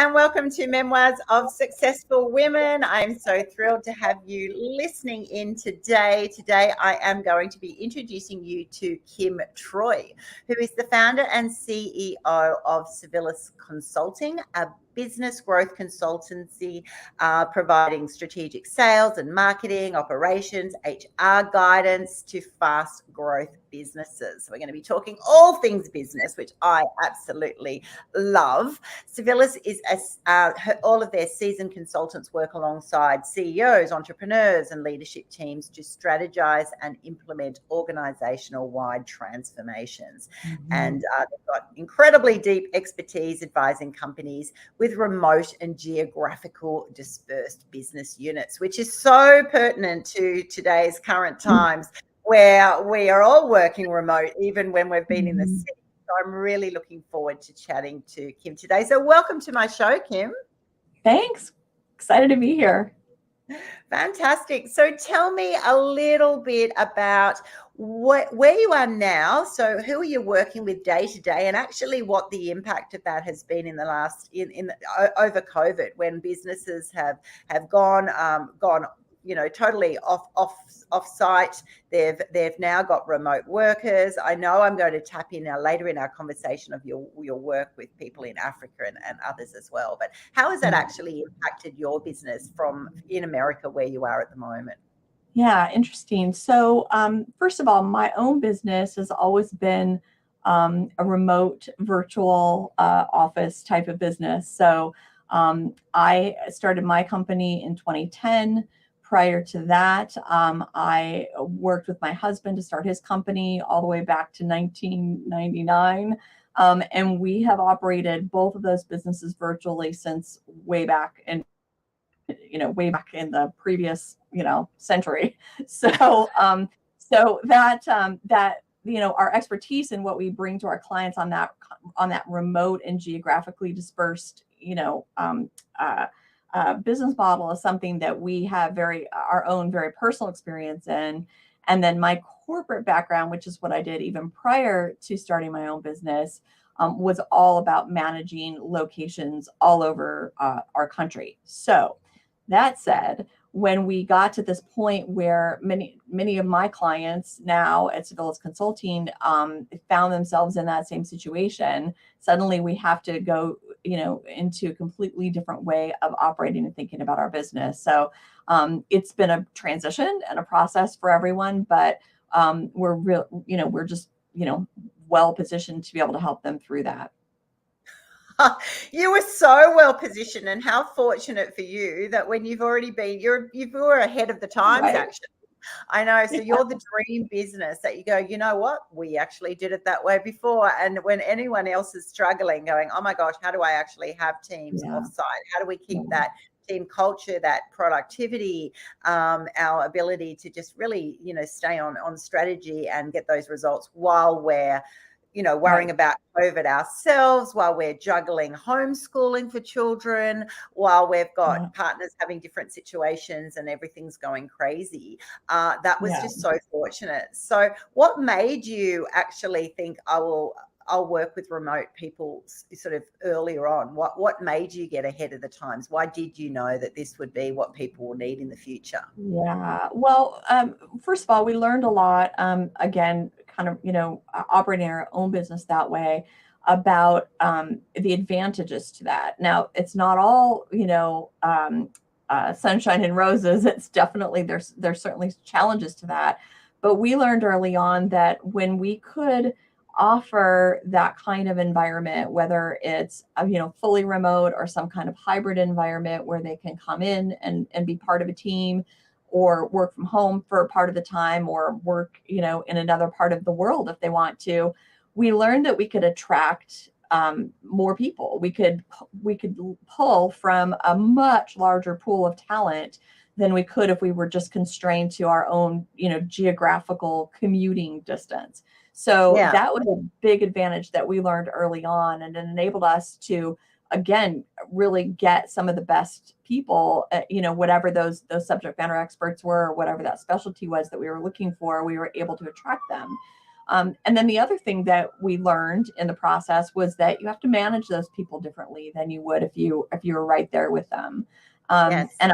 and welcome to Memoirs of Successful Women. I'm so thrilled to have you listening in today. Today, I am going to be introducing you to Kim Troy, who is the founder and CEO of Civilis Consulting, a business growth consultancy providing strategic sales and marketing, operations, HR guidance to fast growth businesses. So we're going to be talking all things business, which I absolutely love. Civilis is all of their seasoned consultants work alongside CEOs, entrepreneurs, and leadership teams to strategize and implement organizational-wide transformations. And they've got incredibly deep expertise advising companies with remote and geographical dispersed business units, which is so pertinent to today's current times where we are all working remote, even when we've been in the city. So I'm really looking forward to chatting to Kim today. So welcome to my show, Kim. Thanks. Excited to be here. Fantastic. So tell me a little bit about where you are now. So who are you working with day to day, and actually what the impact of that has been in the last over COVID, when businesses have gone totally off site. They've now got remote workers. I know I'm going to tap in now later in our conversation of your work with people in Africa and others as well. But how has that actually impacted your business from in America where you are at the moment? Yeah, interesting. So first of all, my own business has always been a remote virtual office type of business. So I started my company in 2010. Prior to that, I worked with my husband to start his company all the way back to 1999. And we have operated both of those businesses virtually since way back in the previous, century. So, that our expertise and what we bring to our clients on that remote and geographically dispersed, business model is something that we have our own very personal experience in. And then my corporate background, which is what I did even prior to starting my own business, was all about managing locations all over our country. So that said, when we got to this point where many of my clients now at Civilis Consulting found themselves in that same situation, suddenly we have to go into a completely different way of operating and thinking about our business. So it's been a transition and a process for everyone, but we're just well positioned to be able to help them through that. You were so well positioned, and how fortunate for you that when you've already been, you were ahead of the times, right? Actually. I know. So you're the dream business that you go, you know what? We actually did it that way before. And when anyone else is struggling, going, oh my gosh, how do I actually have teams offsite? How do we keep that team culture, that productivity, our ability to just really, stay on strategy and get those results while we're worrying about COVID ourselves, while we're juggling homeschooling for children, while we've got partners having different situations and everything's going crazy. That was just so fortunate. So what made you actually think, I'll work with remote people sort of earlier on? What made you get ahead of the times? Why did you know that this would be what people will need in the future? Yeah, well, first of all, we learned a lot, again, kind of, operating our own business that way, about the advantages to that. Now, it's not all, sunshine and roses. It's definitely, there's certainly challenges to that. But we learned early on that when we could offer that kind of environment, whether it's fully remote or some kind of hybrid environment where they can come in and be part of a team, or work from home for a part of the time, or work in another part of the world if they want to, we learned that we could attract more people. We could pull from a much larger pool of talent than we could if we were just constrained to our own geographical commuting distance. So that was a big advantage that we learned early on, and it enabled us to, again, really get some of the best people, whatever those subject matter experts were, or whatever that specialty was that we were looking for, we were able to attract them. And then the other thing that we learned in the process was that you have to manage those people differently than you would if you were right there with them. Yes. And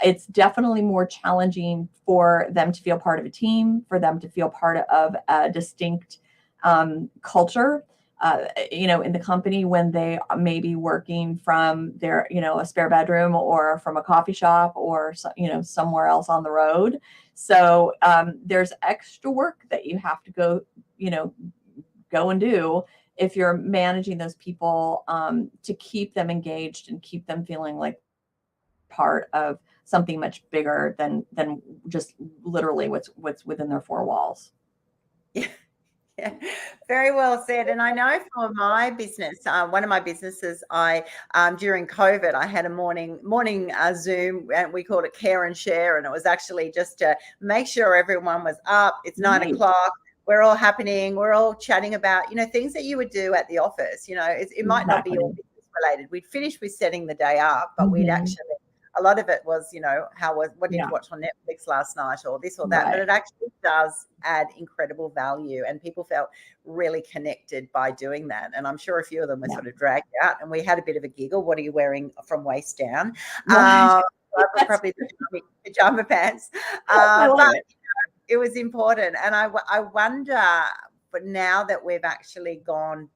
it's definitely more challenging for them to feel part of a team, for them to feel part of a distinct culture, in the company when they may be working from their, a spare bedroom or from a coffee shop or, somewhere else on the road. So there's extra work that you have to go and do if you're managing those people to keep them engaged and keep them feeling like part of something much bigger than just literally what's within their four walls. Yeah. Yeah, very well said. And I know for my business, one of my businesses, I during COVID, I had a morning Zoom, and we called it Care and Share, and it was actually just to make sure everyone was up. It's 9 o'clock. We're all happening. We're all chatting about things that you would do at the office. It might not be all business related. We'd finish with setting the day up, but we'd actually. A lot of it was, what did you watch on Netflix last night or this or that, but it actually does add incredible value, and people felt really connected by doing that. And I'm sure a few of them were sort of dragged out, and we had a bit of a giggle. What are you wearing from waist down? Probably pajama pants. But it was important. And I wonder, but now that we've actually gone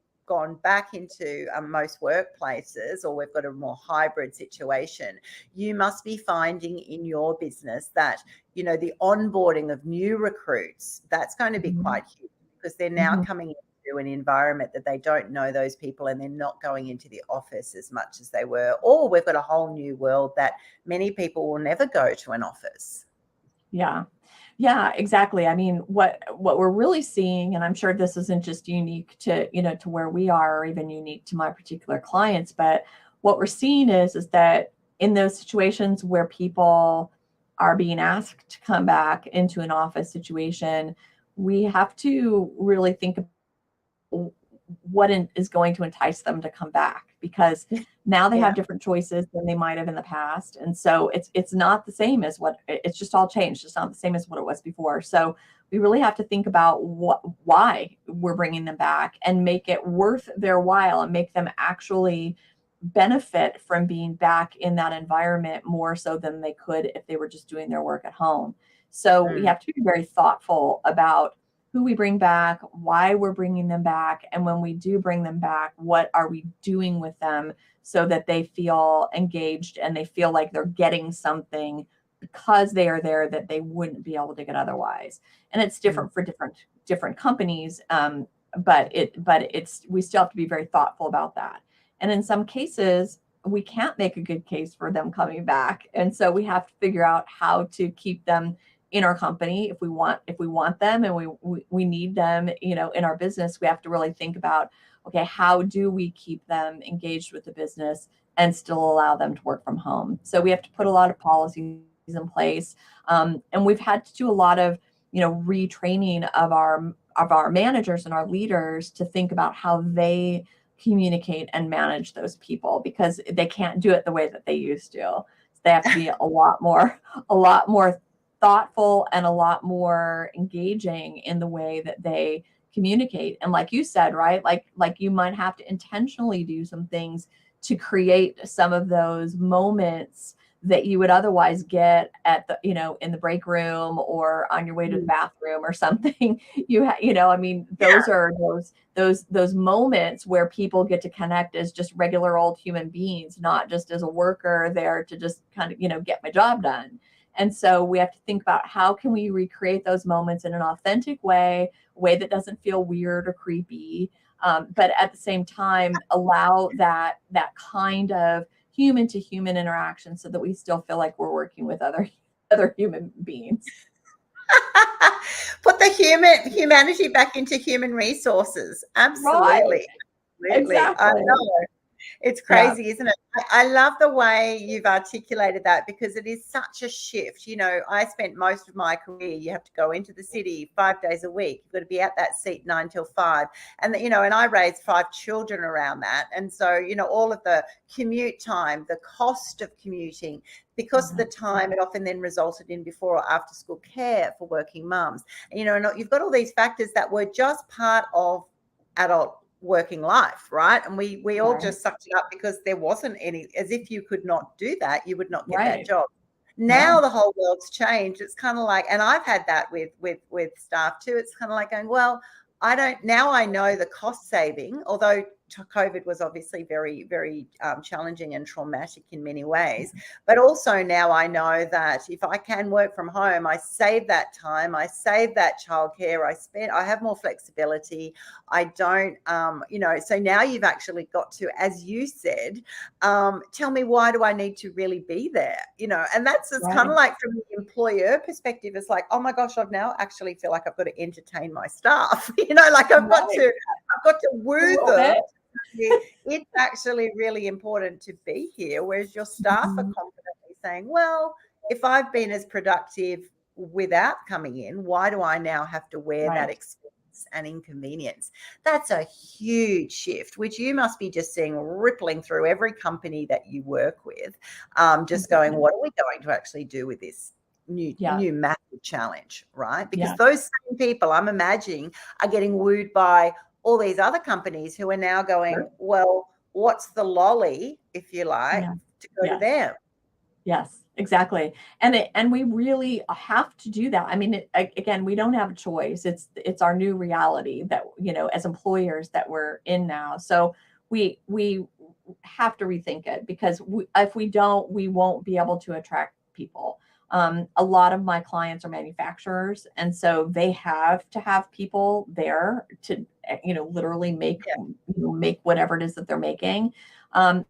back into most workplaces, or we've got a more hybrid situation, you must be finding in your business that, the onboarding of new recruits, that's going to be quite huge, because they're now coming into an environment that they don't know those people, and they're not going into the office as much as they were. Or we've got a whole new world that many people will never go to an office. Yeah, exactly. I mean, what we're really seeing, and I'm sure this isn't just unique to, to where we are, or even unique to my particular clients, but what we're seeing is that in those situations where people are being asked to come back into an office situation, we have to really think about what is going to entice them to come back, because now they have different choices than they might have in the past. And so it's not the same as it's just all changed. It's not the same as what it was before. So we really have to think about why we're bringing them back, and make it worth their while, and make them actually benefit from being back in that environment more so than they could if they were just doing their work at home. So we have to be very thoughtful about who we bring back, why we're bringing them back, and when we do bring them back, what are we doing with them so that they feel engaged and they feel like they're getting something because they are there that they wouldn't be able to get otherwise. And it's different for different companies, but we still have to be very thoughtful about that. And in some cases, we can't make a good case for them coming back, and so we have to figure out how to keep them in our company if we want them, and we need them, in our business. We have to really think about, okay, how do we keep them engaged with the business and still allow them to work from home? So we have to put a lot of policies in place, and we've had to do a lot of retraining of our managers and our leaders to think about how they communicate and manage those people, because they can't do it the way that they used to. So they have to be a lot more thoughtful and a lot more engaging in the way that they communicate. And like you said, right, like you might have to intentionally do some things to create some of those moments that you would otherwise get at the, in the break room or on your way to the bathroom or something. Those are those moments where people get to connect as just regular old human beings, not just as a worker there to just kind of, get my job done. And so we have to think about how can we recreate those moments in an authentic way, a way that doesn't feel weird or creepy, but at the same time, allow that kind of human to human interaction so that we still feel like we're working with other human beings. Put the humanity back into human resources. Absolutely. Right. Absolutely. Exactly. I know. It's Yeah, crazy, isn't it? I love the way you've articulated that because it is such a shift. You know, I spent most of my career, you have to go into the city 5 days a week. You've got to be at that seat 9 till 5. And, you know, and I raised 5 children around that. And so, you know, all of the commute time, the cost of commuting, because of the time, it often then resulted in before or after school care for working mums. And, you know, and you've got all these factors that were just part of adult working life, right? And we all right, just sucked it up because there wasn't any, as if you could not do that, you would not get that right. job. Yeah, Now the whole world's changed. It's kind of like, and I've had that with staff too. It's kind of like going, well, I don't, now I know the cost saving, although COVID was obviously very, very challenging and traumatic in many ways. But also now I know that if I can work from home, I save that time, I save that childcare, I have more flexibility. I don't, you know, so now you've actually got to, as you said, tell me, why do I need to really be there? You know, and that's just kind right, of like from the employer perspective, it's like, oh my gosh, I've now actually feel like I've got to entertain my staff, you know, like I've got right. to A woo little them. bit. It's actually really important to be here, whereas your staff are Mhm. confidently saying, well, if I've been as productive without coming in, why do I now have to wear that Right. expense and inconvenience? That's a huge shift, which you must be just seeing rippling through every company that you work with, just going, Completely. what are we going to actually do with this Yeah, new massive challenge, right? Because yeah, those same people, I'm imagining, are getting wooed by all these other companies who are now going, sure. well, what's the lolly, if you like, Yeah, to go to yes. them? Yes, exactly. And we really have to do that. I mean, again, we don't have a choice. It's our new reality that, you know, as employers that we're in now. So we have to rethink it because if we don't, we won't be able to attract people. A lot of my clients are manufacturers, and so they have to have people there to, you know, literally make, Yeah. make whatever it is that they're making. Um,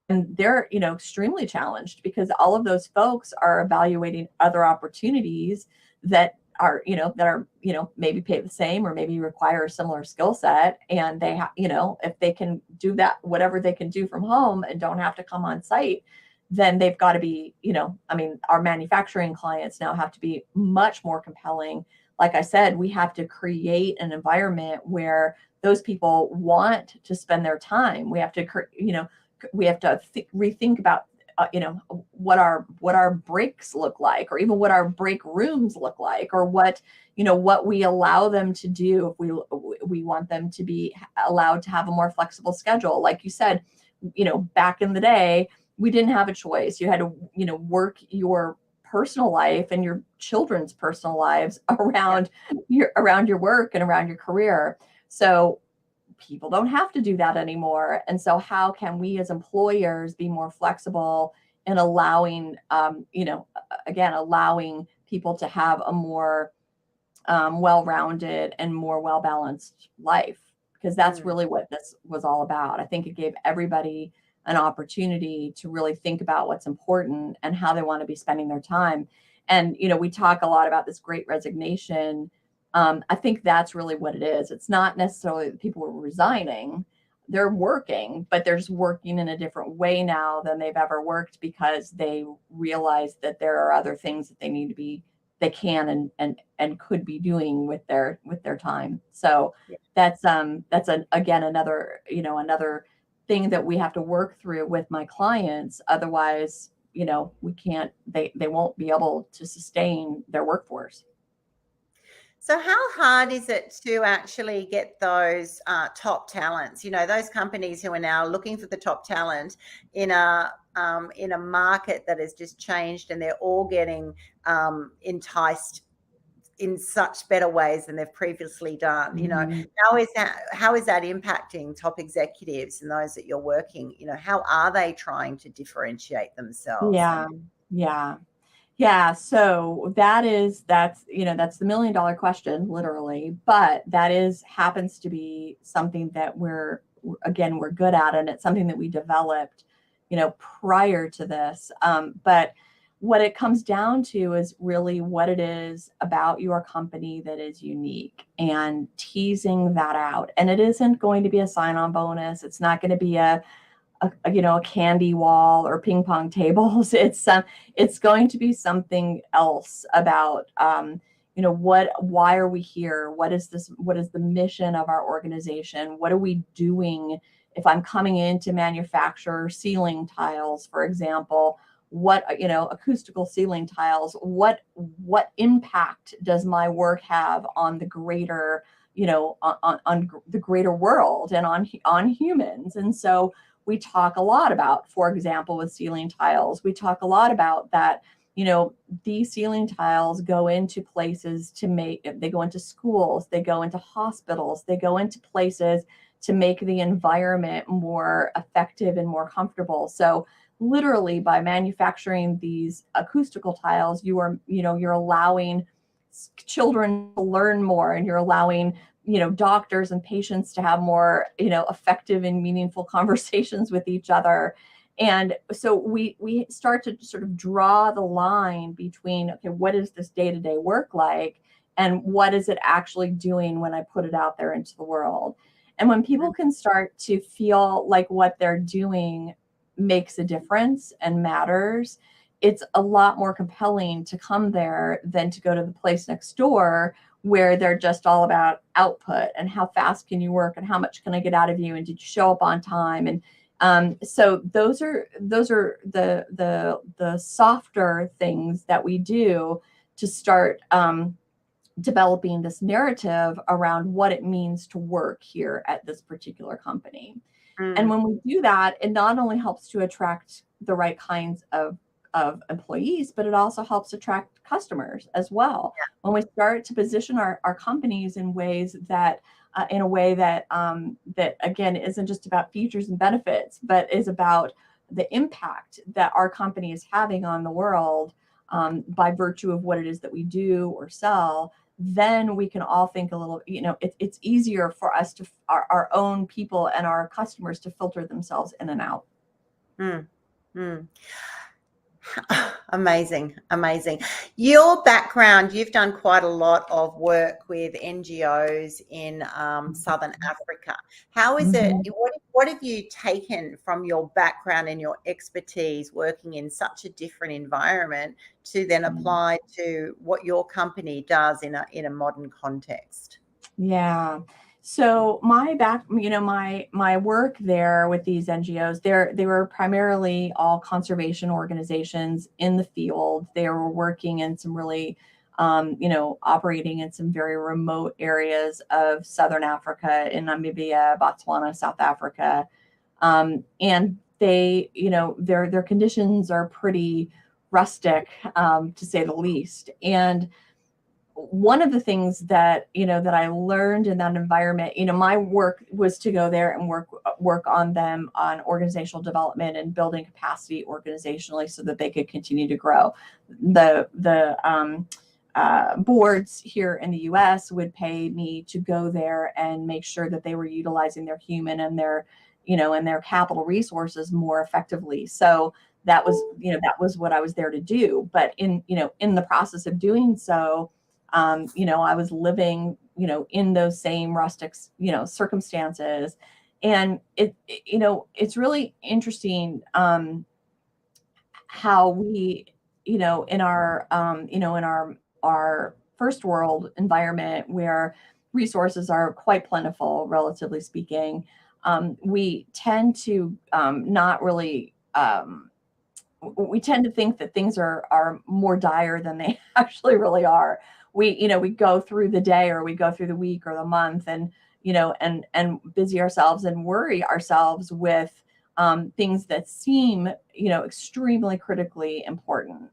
and they're, you know, extremely challenged because all of those folks are evaluating other opportunities that are, you know, maybe pay the same or maybe require a similar skill set. And they have, you know, if they can do that, whatever they can do from home and don't have to come on site, then they've got to be, you know, I mean, our manufacturing clients now have to be much more compelling. Like I said, we have to create an environment where those people want to spend their time. We have to, you know, we have to rethink about, you know, what our breaks look like, or even what our break rooms look like, or what, you know, what we allow them to do. If we want them to be allowed to have a more flexible schedule, like you said, you know, back in the day, we didn't have a choice. You had to, you know, work your personal life and your children's personal lives Yeah. around your work and around your career. So people don't have to do that anymore. And so how can we as employers be more flexible in allowing, you know, again, allowing people to have a more well-rounded and more well-balanced life? Because that's Mm. really what this was all about. I think it gave everybody an opportunity to really think about what's important and how they want to be spending their time. And, you know, we talk a lot about this great resignation. I think that's really what it is. It's not necessarily that people were resigning. They're working, but they're just working in a different way now than they've ever worked because they realize that there are other things that they can and could be doing with their time. So Yeah. that's again another, you know, another thing that we have to work through with my clients. Otherwise, you know, we can't, they won't be able to sustain their workforce. So how hard is it to actually get those top talents? You know, those companies who are now looking for the top talent in a market that has just changed, and they're all getting enticed in such better ways than they've previously done. You know, Mhm. how is that impacting top executives and those that you're working? You know, how are they trying to differentiate themselves? Yeah, And yeah. Yeah, so that's, you know, that's the $1 million question, literally, but that is happens to be something that we're good at, and it's something that we developed, you know, prior to this. But what it comes down to is really what it is about your company that is unique and teasing that out. And it isn't going to be a sign-on bonus. It's not going to be a candy wall or ping pong tables. It's going to be something else about, why are we here? What is the mission of our organization? What are we doing? If I'm coming in to manufacture ceiling tiles, for example, acoustical ceiling tiles, what impact does my work have on the greater, on the greater world and on humans? And so we talk a lot about, for example, with ceiling tiles, we talk a lot about that, these ceiling tiles go into places they go into schools, they go into hospitals, they go into places to make the environment more effective and more comfortable. So literally by manufacturing these acoustical tiles, you're allowing children to learn more, and you're allowing doctors and patients to have more effective and meaningful conversations with each other. And so we start to sort of draw the line between, okay, what is this day-to-day work like, and what is it actually doing when I put it out there into the world? And when people can start to feel like what they're doing makes a difference and matters, it's a lot more compelling to come there than to go to the place next door where they're just all about output and how fast can you work and how much can I get out of you and did you show up on time? And so those are the softer things that we do to start developing this narrative around what it means to work here at this particular company. And when we do that, it not only helps to attract the right kinds of employees, but it also helps attract customers as well. Yeah. When we start to position our companies in ways that, in a way that again isn't just about features and benefits, but is about the impact that our company is having on the world by virtue of what it is that we do or sell, then we can all think a little, it's easier for us to, our own people and our customers to filter themselves in and out. Amazing. Your background, you've done quite a lot of work with NGOs in Southern Africa. How is it, what have you taken from your background and your expertise working in such a different environment to then apply to what your company does in a modern context? Yeah. So my work there with these NGOs, they were primarily all conservation organizations in the field. They were working in some really, operating in some very remote areas of Southern Africa, in Namibia, Botswana, South Africa. And they, their conditions are pretty rustic, to say the least. And one of the things that I learned in that environment, my work was to go there and work on them on organizational development and building capacity organizationally so that they could continue to grow. The boards here in the U.S. would pay me to go there and make sure that they were utilizing their human and their capital resources more effectively. So that was what I was there to do. But in the process of doing so, I was living, in those same rustic, circumstances. And it's really interesting, how we, in our first world environment where resources are quite plentiful, relatively speaking, we tend to not really, we tend to think that things are more dire than they actually really are. We go through the day, or we go through the week or the month, and busy ourselves and worry ourselves with things that seem, extremely critically important.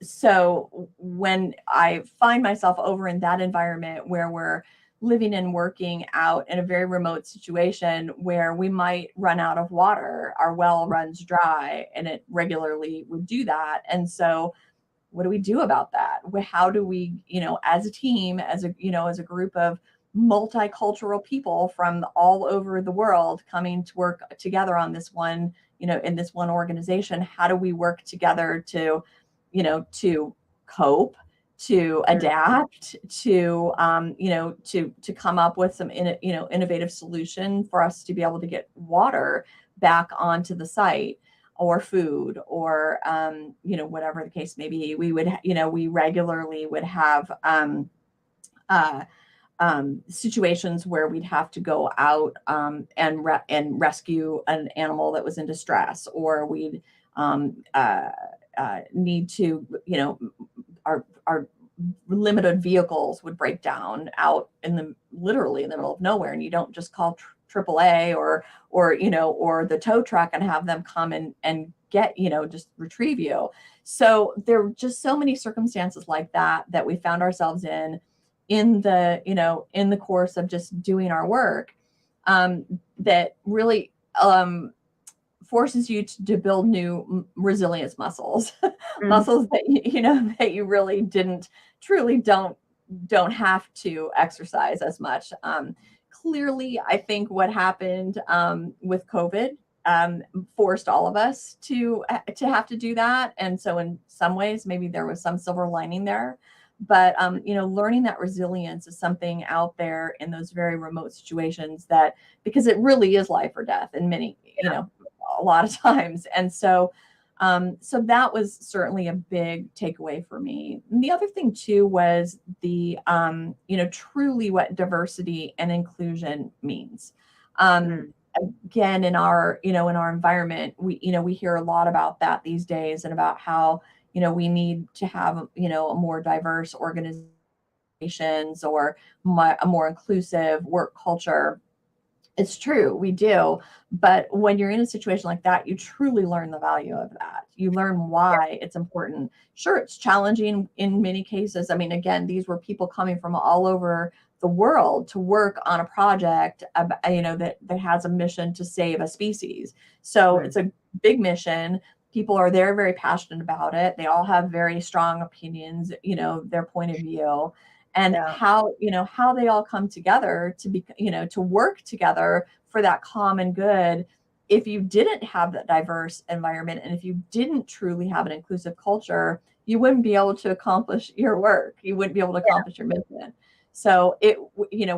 So when I find myself over in that environment where we're living and working out in a very remote situation where we might run out of water, our well runs dry, and it regularly would do that. And so what do we do about that? How do we, as a team, as a group of multicultural people from all over the world coming to work together on this one, in this one organization, how do we work together to cope, to adapt, to to come up with some innovative solution for us to be able to get water back onto the site, or food, or whatever the case may be. We would we regularly would have situations where we'd have to go out and rescue an animal that was in distress, or we'd need to, our limited vehicles would break down out literally in the middle of nowhere, and you don't just call AAA or the tow truck and have them come and get, just retrieve you. So there were just so many circumstances like that we found ourselves in the course of just doing our work, that really forces you to build new resilience muscles, muscles that that you really don't have to exercise as much. Clearly, I think what happened with COVID forced all of us to have to do that, and so in some ways, maybe there was some silver lining there. But learning that resilience is something out there in those very remote situations, that because it really is life or death in many, a lot of times. And so that was certainly a big takeaway for me. And the other thing too was the truly what diversity and inclusion means. Again, in our environment, we hear a lot about that these days, and about how we need to have a more diverse organizations, or a more inclusive work culture. It's true, we do. But when you're in a situation like that, you truly learn the value of that. You learn why it's important. Sure, it's challenging in many cases. I mean, again, these were people coming from all over the world to work on a project, that has a mission to save a species. So It's a big mission. People are there, very passionate about it. They all have very strong opinions, their point of view, and how they all come together to be, to work together for that common good. If you didn't have that diverse environment, and if you didn't truly have an inclusive culture, you wouldn't be able to accomplish your work. You wouldn't be able to accomplish your mission. So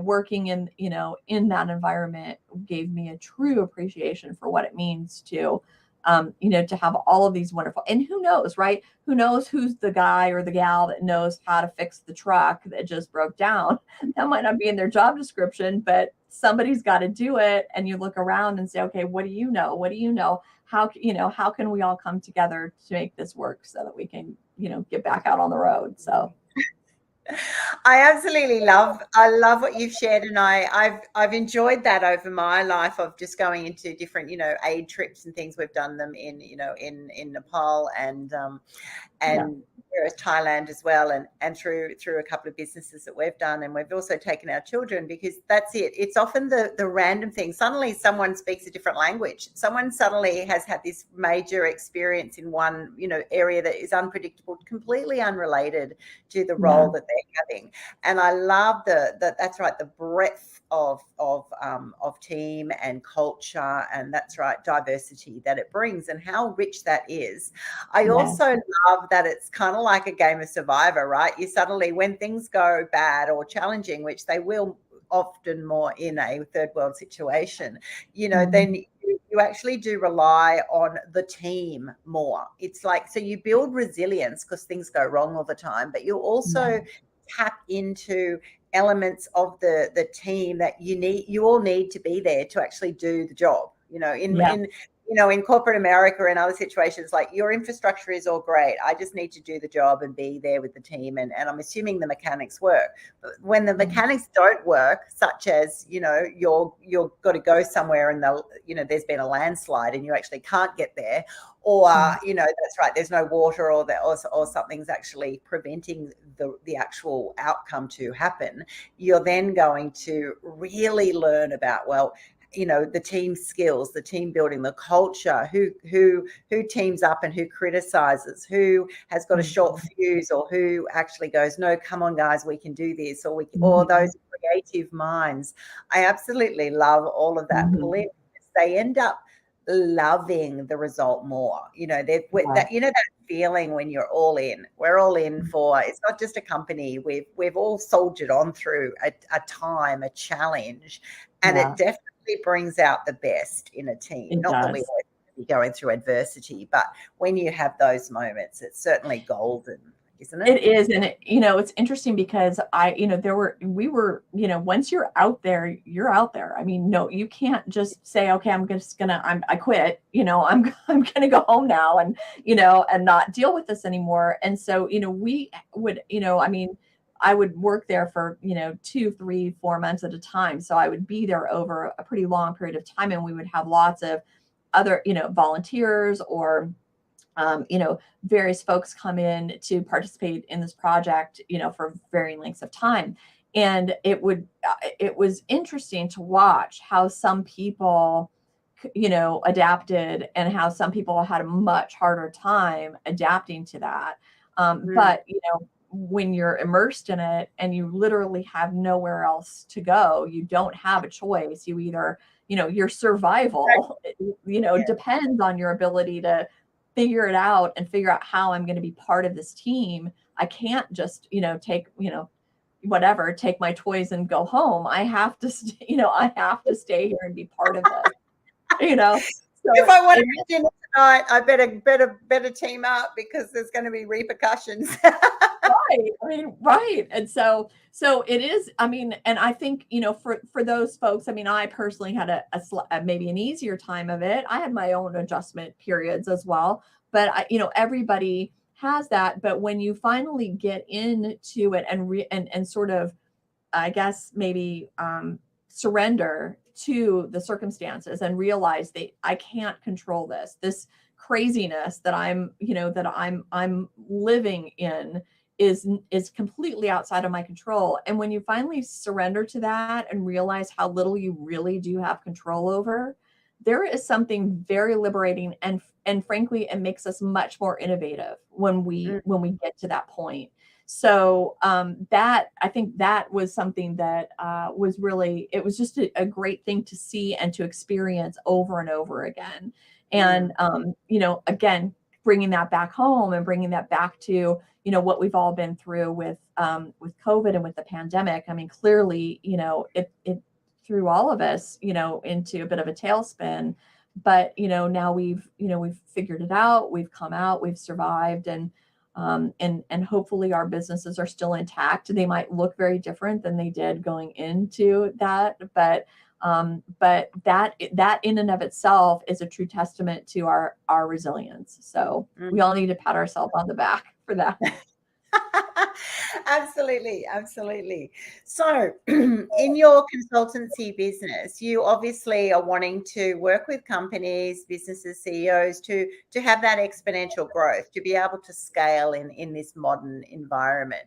working in that environment gave me a true appreciation for what it means to to have all of these wonderful, and who knows, right? Who knows who's the guy or the gal that knows how to fix the truck that just broke down? That might not be in their job description, but somebody's got to do it. And you look around and say, okay, what do you know? What do you know? How can we all come together to make this work so that we can, get back out on the road? So I love what you've shared, and I've enjoyed that over my life of just going into different aid trips and things. We've done them in Nepal and Thailand as well, and through a couple of businesses that we've done. And we've also taken our children, because that's it. It's often the random thing. Suddenly someone speaks a different language. Someone suddenly has had this major experience in one, area that is unpredictable, completely unrelated to the role that they're having. And I love that's right, the breadth of team and culture, and that's right, diversity that it brings, and how rich that is. I also love that it's kind of like a game of Survivor, right? You suddenly, when things go bad or challenging, which they will often more in a third world situation, then you actually do rely on the team more. It's like, so you build resilience because things go wrong all the time, but you also tap into elements of the team that you all need to be there to actually do the job. In corporate America and other situations, like, your infrastructure is all great. I just need to do the job and be there with the team. And I'm assuming the mechanics work. But when the mechanics don't work, such as, you're got to go somewhere and there's been a landslide and you actually can't get there, or, that's right, there's no water, or something's actually preventing the actual outcome to happen, you're then going to really learn about, the team skills, the team building, the culture, who teams up and who criticizes, who has got a short fuse, or who actually goes, no, come on guys, we can do this, or those creative minds. I absolutely love all of that. They end up loving the result more. Yeah. That that feeling when you're all in. We're all in for, it's not just a company. We've all soldiered on through a time, a challenge, and Yeah. it definitely brings out the best in a team. It Not that we does. always be going through adversity, but when you have those moments, it's certainly golden, isn't it? It is. And it's interesting because we were, once you're out there, you're out there. I mean, no, you can't just say, okay, I quit, I'm going to go home now and not deal with this anymore. And so, we would, I would work there for, 2, 3, 4 months at a time. So I would be there over a pretty long period of time, and we would have lots of other, volunteers or various folks come in to participate in this project, for varying lengths of time. And it was interesting to watch how some people, adapted and how some people had a much harder time adapting to that. But, when you're immersed in it and you literally have nowhere else to go, you don't have a choice. You either, your survival, depends on your ability to figure it out and figure out how I'm going to be part of this team. I can't just, take my toys and go home. I have to, I have to stay here and be part of this, So if I want to have dinner tonight, I better team up because there's going to be repercussions. Right. I mean, right. And so it is, and I think, for those folks, I personally had a maybe an easier time of it. I had my own adjustment periods as well, but everybody has that. But when you finally get into it and sort of, I guess, maybe, surrender to the circumstances and realize that I can't control this craziness that I'm living in is completely outside of my control. And when you finally surrender to that and realize how little you really do have control over, there is something very liberating, and frankly, it makes us much more innovative when we get to that point. So that, I think that was something that was really, it was just a great thing to see and to experience over and over again. And, again, bringing that back home and bringing that back to, what we've all been through with COVID and with the pandemic. Clearly, it threw all of us, into a bit of a tailspin, but, now we've figured it out. We've come out, we've survived, and hopefully our businesses are still intact. They might look very different than they did going into that, but that in and of itself is a true testament to our resilience. So we all need to pat ourselves on the back for that. Absolutely. So in your consultancy business, you obviously are wanting to work with companies, businesses, CEOs to have that exponential growth, to be able to scale in this modern environment.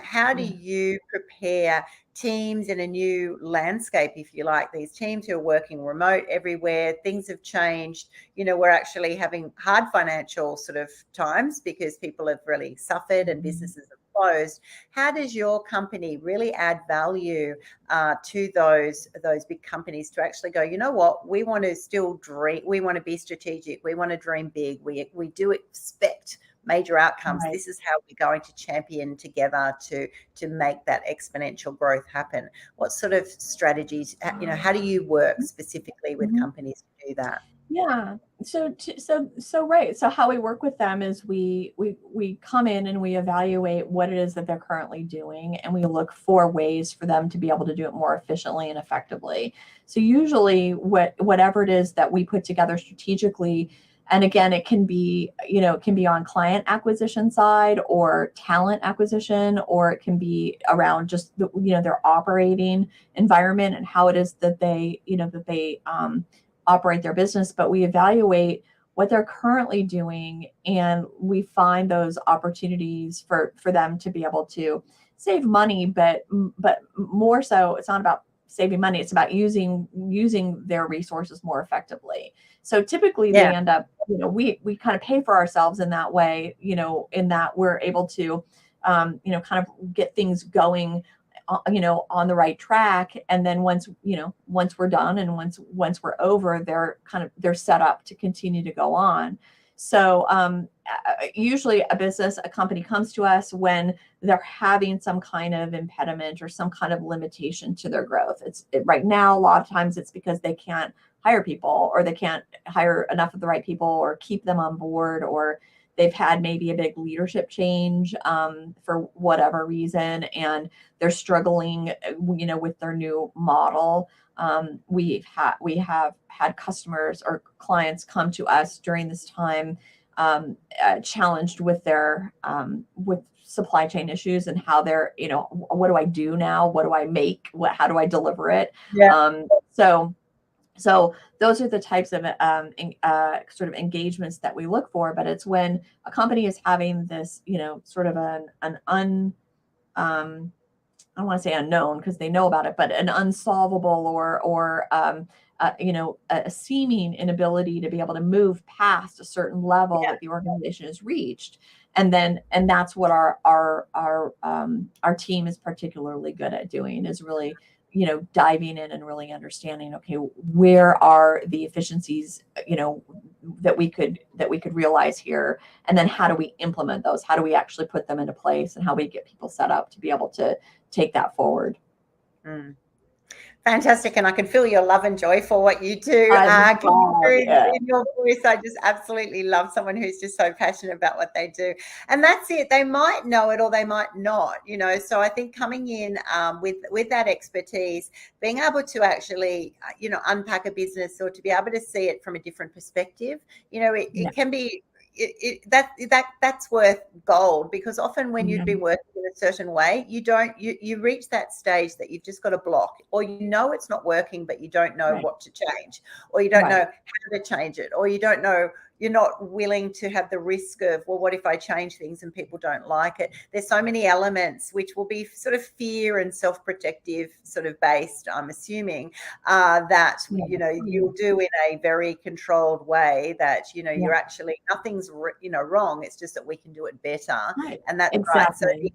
How do you prepare teams in a new landscape, if you like, these teams who are working remote everywhere? Things have changed. We're actually having hard financial sort of times because people have really suffered and businesses have closed. How does your company really add value to those big companies to actually go, you know what, we want to still dream, we want to be strategic, we want to dream big, we do expect major outcomes. Right. This is how we're going to champion together to make that exponential growth happen. What sort of strategies, how do you work specifically with companies to do that? Yeah. So right. So how we work with them is we come in and we evaluate what it is that they're currently doing, and we look for ways for them to be able to do it more efficiently and effectively. So usually whatever it is that we put together strategically, and again, it can be on client acquisition side or talent acquisition, or it can be around just their operating environment and how it is that they operate their business. But we evaluate what they're currently doing, and we find those opportunities for them to be able to save money, but more so, it's not about saving money, it's about using their resources more effectively. So typically they end up, we kind of pay for ourselves in that way, in that we're able to kind of get things going on the right track. And then once we're done and once we're over, they're set up to continue to go on. So usually a company comes to us when they're having some kind of impediment or some kind of limitation to their growth. Right now, a lot of times it's because they can't hire people, or they can't hire enough of the right people or keep them on board, or they've had maybe a big leadership change for whatever reason, and they're struggling, with their new model. We have had customers or clients come to us during this time challenged with their with supply chain issues, and how they're, what do I do now? What do I make? How do I deliver it? Yeah. So those are the types of sort of engagements that we look for. But it's when a company is having this, sort of I don't want to say unknown because they know about it, but an unsolvable or a seeming inability to be able to move past a certain level that the organization has reached. And that's what our team is particularly good at doing, is really, diving in and really understanding, okay, where are the efficiencies, that we could realize here, and then how do we implement those? How do we actually put them into place, and how we get people set up to be able to take that forward? Fantastic. And I can feel your love and joy for what you do. In your voice, I just absolutely love someone who's just so passionate about what they do. And that's it. They might know it or they might not, So I think coming in with that expertise, being able to actually, unpack a business, or to be able to see it from a different perspective, it can be, that's worth gold, because often when you've been working in a certain way, you reach that stage that you've just got a block, or it's not working, but you don't know what to change, or you don't know how to change it, or you don't know, you're not willing to have the risk of, well, what if I change things and people don't like it? There's so many elements which will be sort of fear and self-protective sort of based, I'm assuming, that, you'll do in a very controlled way, that, you're actually, nothing's, wrong. It's just that we can do it better. And that's exactly. Right. So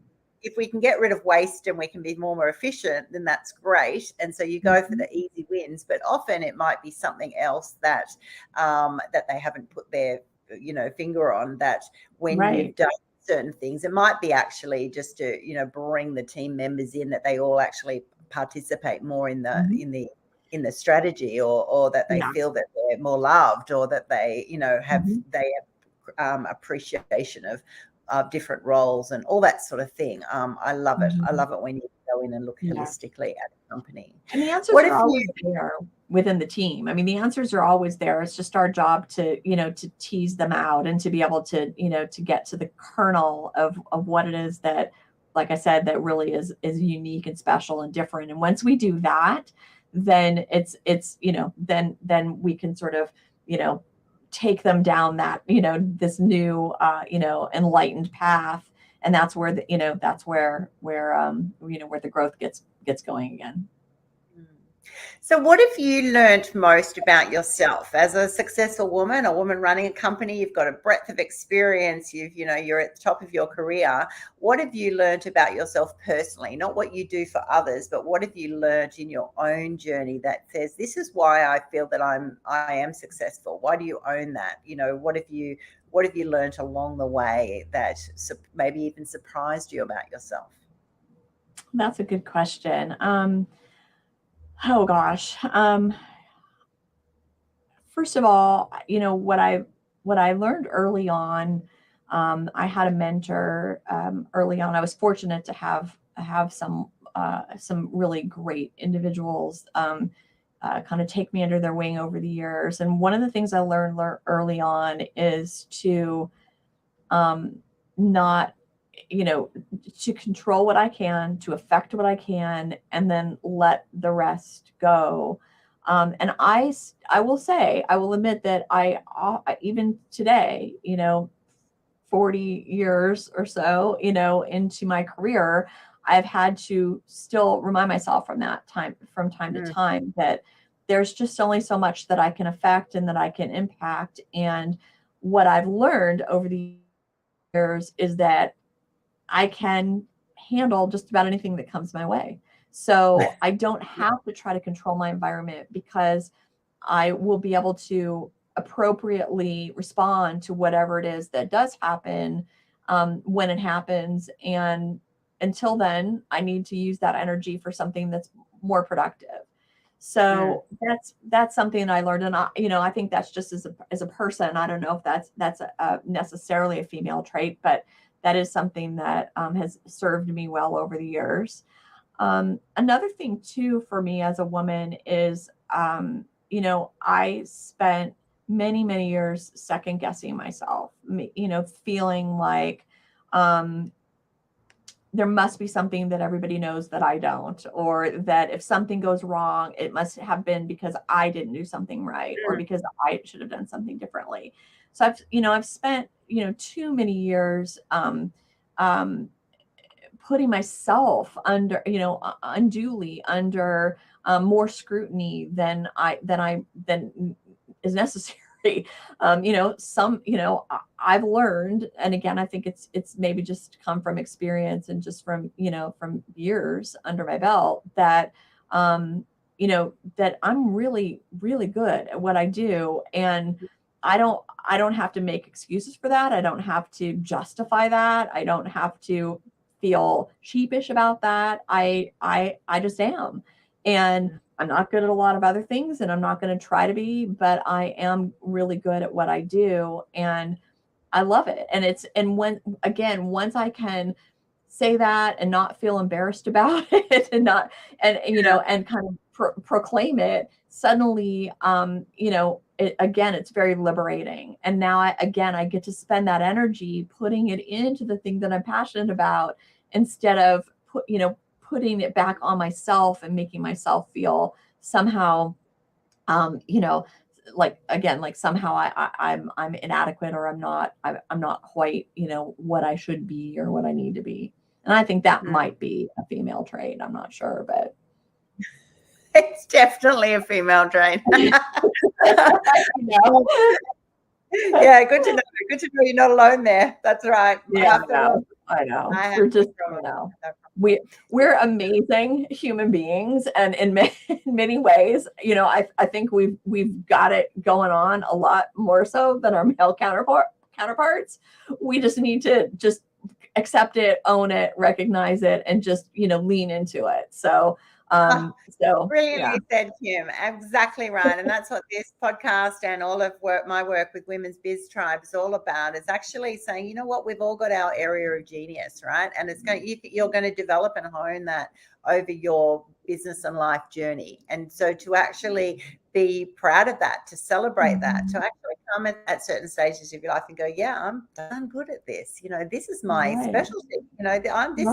if we can get rid of waste and we can be more efficient, then that's great. And so you go for the easy wins, but often it might be something else that that they haven't put their finger on, that when you've done certain things, it might be actually just to bring the team members in, that they all actually participate more in the in the strategy, or that they feel that they're more loved, or that they have appreciation of different roles and all that sort of thing. I love it. I love it when you go in and look holistically at a company. And the answers are always there within the team. I mean, the answers are always there. It's just our job to, to tease them out, and to be able to, to get to the kernel of what it is that, like I said, that really is unique and special and different. And once we do that, then it's then we can sort of, take them down that, this new, enlightened path. And that's where that's where the growth gets going again. So what have you learned most about yourself as a successful woman, a woman running a company? You've got a breadth of experience. You're at the top of your career. What have you learned about yourself personally? Not what you do for others, but what have you learned in your own journey that says, this is why I feel that I am successful? Why do you own that? What have you learned along the way that maybe even surprised you about yourself? That's a good question. Oh gosh. First of all, what I learned early on, I had a mentor early on. I was fortunate to have some really great individuals kind of take me under their wing over the years. And one of the things I learned early on is to not, to control what I can, to affect what I can, and then let the rest go. And I will admit that I even today, 40 years or so, into my career, I've had to still remind myself from time to time, that there's just only so much that I can affect and that I can impact. And what I've learned over the years is that I can handle just about anything that comes my way. So I don't have to try to control my environment, because I will be able to appropriately respond to whatever it is that does happen, when it happens. And until then, I need to use that energy for something that's more productive. So that's something that I learned. And I think that's just as a person. I don't know if that's necessarily a female trait, but that is something that has served me well over the years. Another thing too for me as a woman is, I spent many, many years second guessing myself, feeling like there must be something that everybody knows that I don't, or that if something goes wrong, it must have been because I didn't do something right, or because I should have done something differently. So I've spent, too many years putting myself under, unduly under more scrutiny than is necessary. I've learned, and again, I think it's maybe just come from experience and just from years under my belt, that, that I'm really, really good at what I do. And I don't have to make excuses for that. I don't have to justify that. I don't have to feel sheepish about that. I just am. And I'm not good at a lot of other things, and I'm not going to try to be, but I am really good at what I do, and I love it. And once I can say that and not feel embarrassed about it, and kind of proclaim it, suddenly, it's very liberating. And now I get to spend that energy putting it into the thing that I'm passionate about, instead of putting it back on myself and making myself feel somehow, like somehow I'm inadequate, or I'm not quite, what I should be or what I need to be. And I think that might be a female trait. I'm not sure, but it's definitely a female trait. Yeah, good to know. Good to know you're not alone there. That's right. Yeah, I know. We're amazing human beings, and in many ways, I think we've got it going on a lot more so than our male counterparts. We just need to just accept it, own it, recognize it, and just lean into it. So Brilliantly said, Kim. Exactly right. And that's what this podcast and all of my work with Women's Biz Tribe is all about, is actually saying, you know what, we've all got our area of genius, right? And you're going to develop and hone that over your business and life journey. And so to actually be proud of that, to celebrate that, to actually come at certain stages of your life and go, yeah, I'm good at this. This is my specialty. I'm this,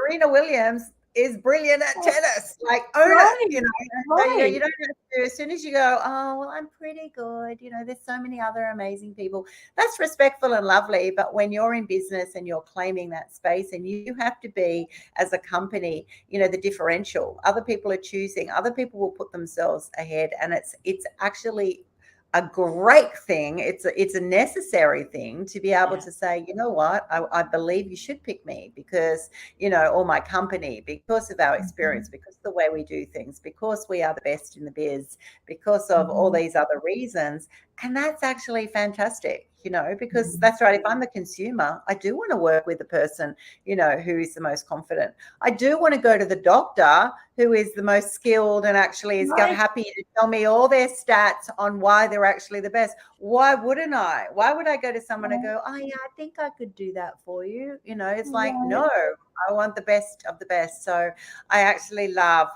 Serena Williams is brilliant at tennis. Like, own it, So, you don't have to, as soon as you go, oh, well, I'm pretty good, there's so many other amazing people. That's respectful and lovely. But when you're in business and you're claiming that space, and you have to be, as a company, the differential, other people are choosing, other people will put themselves ahead. And it's actually a great thing. It's a necessary thing to be able to say, you know what, I believe you should pick me because, or my company, because of our experience, because of the way we do things, because we are the best in the biz, because of all these other reasons. And that's actually fantastic, because that's right. If I'm the consumer, I do want to work with the person, who is the most confident. I do want to go to the doctor who is the most skilled and actually is happy to tell me all their stats on why they're actually the best. Why wouldn't I? Why would I go to someone and go, oh yeah, I think I could do that for you? It's like, no, I want the best of the best. So I actually love,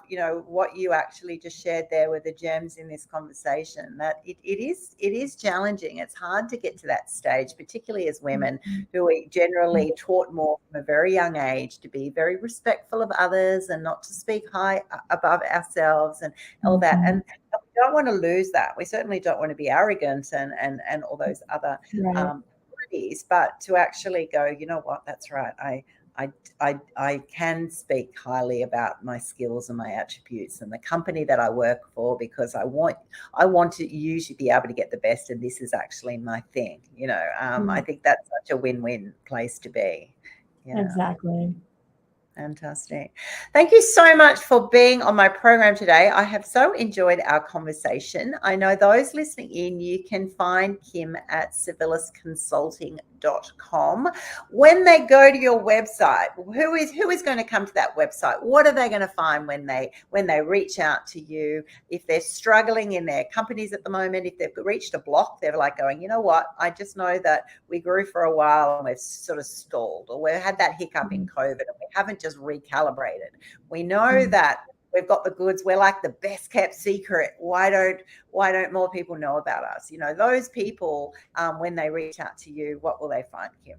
what you actually just shared there with the gems in this conversation, that it is challenging. It's hard to get to that stage, particularly as women who are generally taught more from a very young age to be very respectful of others and not to speak high above ourselves and all that. And we don't want to lose that. We certainly don't want to be arrogant and all those other qualities, but to actually go, you know what, that's right. I can speak highly about my skills and my attributes and the company that I work for, because I want you to be able to get the best, and this is actually my thing. I think that's such a win-win place to be. Exactly. Fantastic. Thank you so much for being on my program today. I have so enjoyed our conversation. I know those listening in, you can find Kim at civilisconsulting.com. When they go to your website, who is going to come to that website? What are they going to find when they reach out to you? If they're struggling in their companies at the moment, if they've reached a block, they're like going, you know what, I just know that we grew for a while and we've sort of stalled, or we've had that hiccup in COVID and we haven't just recalibrated. We know that we've got the goods. We're like the best kept secret. Why don't more people know about us? You know, those people, when they reach out to you, what will they find, Kim?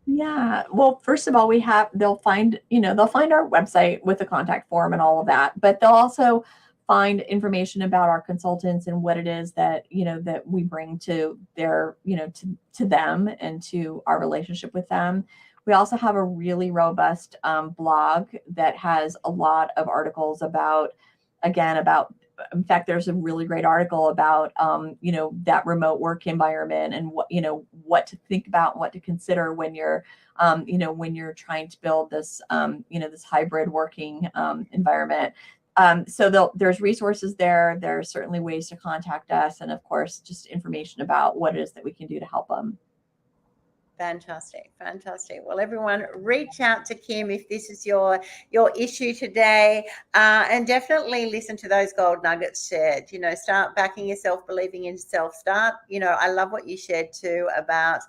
Yeah. Well, first of all, they'll find our website with the contact form and all of that, but they'll also find information about our consultants and what it is that, that we bring to their, to them and to our relationship with them. We also have a really robust blog that has a lot of articles about, in fact, there's a really great article about, that remote work environment and what to think about and what to consider when you're, when you're trying to build this, this hybrid working environment. So there's resources there. There's certainly ways to contact us. And of course, just information about what it is that we can do to help them. Fantastic. Well, everyone, reach out to Kim if this is your issue today, and definitely listen to those gold nuggets shared. Start backing yourself, believing in yourself. I love what you shared too about,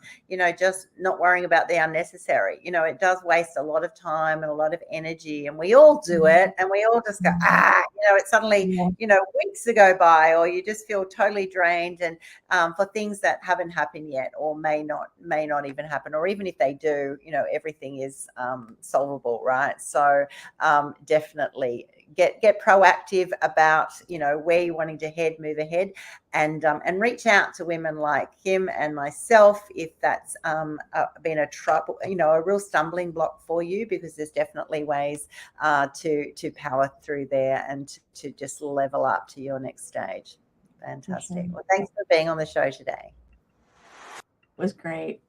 just not worrying about the unnecessary. It does waste a lot of time and a lot of energy, and we all do it, and we all just go, it's suddenly, weeks to go by, or you just feel totally drained, and for things that haven't happened yet, or may not even happen, or even if they do, everything is solvable, right? So definitely get proactive about where you're wanting to move ahead, and reach out to women like Kim and myself if that's been a trouble, a real stumbling block for you, because there's definitely ways to power through there and to just level up to your next stage. Fantastic. Well, thanks for being on the show today. It was great.